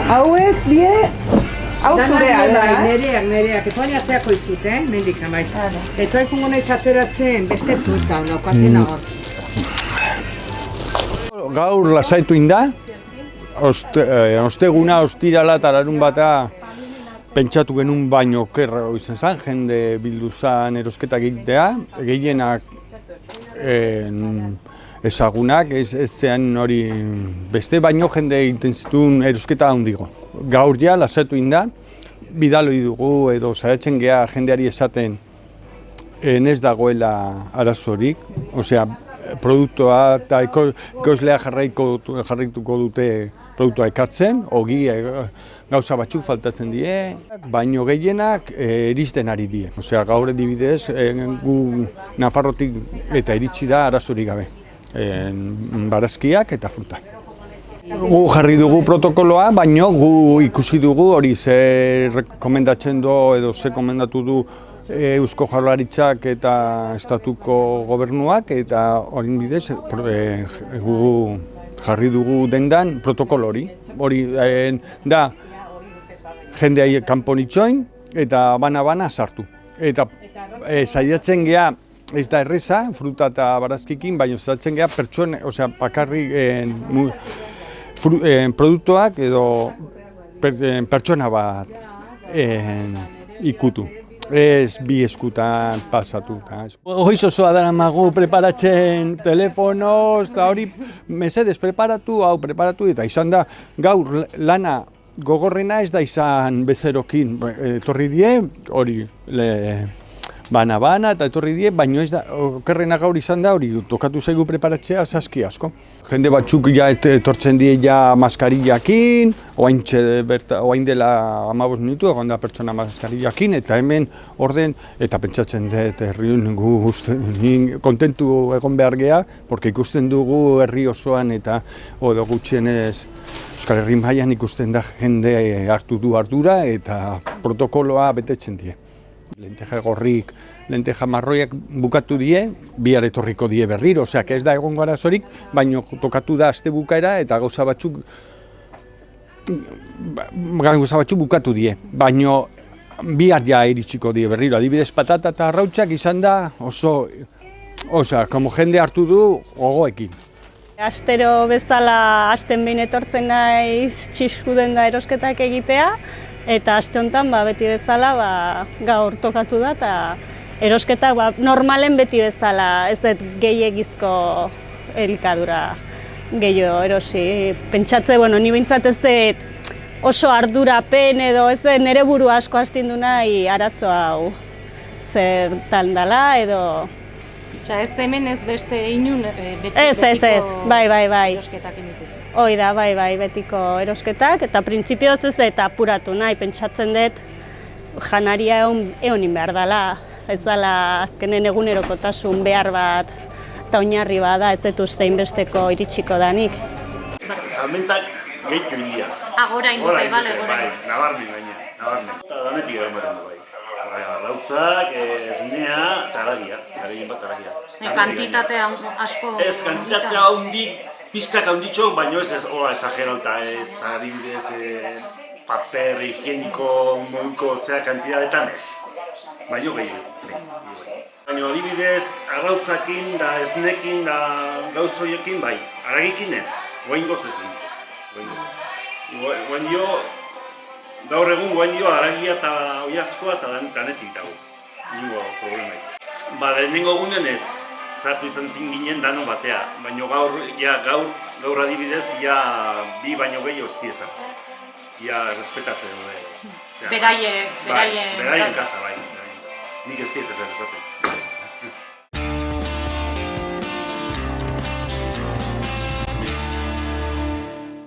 Hauek die, hau zurea da, Nereak, etoain atzeako izut, mendik amai. Etoain fungo nahiz ateratzen beste fruta, naukatena hor. Gaur lasaitu inda, osteguna, ostirala eta larun bata pentsatu genuen baino okerra izan zen, jende bildu zen erosketak egitea, gehienak ezagunak, ez zean hori beste baino jende egiten zituen erosketa handigo. Gaur ja lasaitu inda, bidaloi dugu edo saiatzen gea jendeari esaten ez dagoela arazorik, osea, produktua eta ekoizlea jarraituko dute produktua ekartzen, ogi gauza batzuk faltatzen die, baino gehienak iristen ari die. Osea, gaur adibidez, gu Nafarrotik eta iritsi da arazorik gabe, barazkiak eta fruta. Gu jarri dugu protokoloa, baino gu ikusi dugu hori ze rekomendatzen du edo ze komendatu du Eusko Jaurlaritzak eta Estatuko Gobernuak eta horien bidez gu jarri dugu dendan protokolo hori. Hori da jendea kanpon itxoin eta bana sartu. Eta saiatzen gea ez da erreza, fruta eta barazkikin, baina saiatzen gea pertsona, osea bakarrik produktuak edo pertsona bat ikutu. Ez bi eskutan pasatu. Goiz osoa daramagu preparatzen telefonoz, eta hori mesedez preparatu, hau preparatu, eta izan da gaur lana gogorrena ez da izan bezerokin. Etorri die, hori bana eta etorri die, baina ez da, okerrena gaur izan da hori, tokatu zaigu preparatzea saski asko. Jende batzuk ja etortzen die ja maskarillakin, oain dela 15 minutu, egon da pertsona maskarillakin, eta hemen orden, eta pentsatzen dut herriun kontentu egon behar geha, porque ikusten dugu herri osoan eta odo gutxienez Euskal Herri mailan ikusten da jende hartu du ardura eta protokoloa betetzen die. Lenteja gorrik, lenteja marroiak bukatu die, bihar etorriko die berriro, osea, ez da egongo arazorik, baina tokatu da aste bukaera eta gauza batzuk bukatu die, baina bihar ja iritsiko die berriro, adibidez patata eta arrautzak izan da osea, como jende hartu du gogoekin. Astero bezala asten behin etortzen naiz txiskuden da erosketak egitea, eta aste honetan beti bezala gaur tokatu da eta erosketak normalen beti bezala ez dut gehiegizko elikadura gehiago erosi. Pentsatze, ni behintzat ez dut oso ardurapen edo ez dut nire buru asko astindu nahi aratzo hau zertan dela edo... Osea, ez hemen ez beste inun betiko erosketak emituzu. Hoi da, betiko erosketak, eta printzipioz ez dut apuratu nahi, pentsatzen dut janaria eonin behar dela. Ez dela azkenen egunerokotasun behar bat eta oinarri bada, ez dut uste inbesteko iritsiko danik. Salmentak gehitu india. Agora indute, bale, bai, nabarmen gaina, nabarmen. Eta danetik egon behar bai. Arrautzak, zinea eta haragia, haragin bat haragia. Kantitatea asko... Ez, kantitatea handik, pizkak handitxo, baina ez hola exagerauta, ez adibidez paper higieniko moduko zea kantidadetan ez. Baina gehiago. Baina adibidez, arrautzakin da esnekin da gauzoiekin bai, haragikin ez, goaingoz ez gintzen. Gaur egun goain dio haragia eta oiazkoa eta danetik dago. Ningo problemaik. Lehenengo egunen ez, zartu izan ginen dano batea, baina gaur adibidez, bi baino gehiago ez sartzen. Respetatzen dute. Beraien Beraien kasa, bai. Nik ez diet ezer esaten.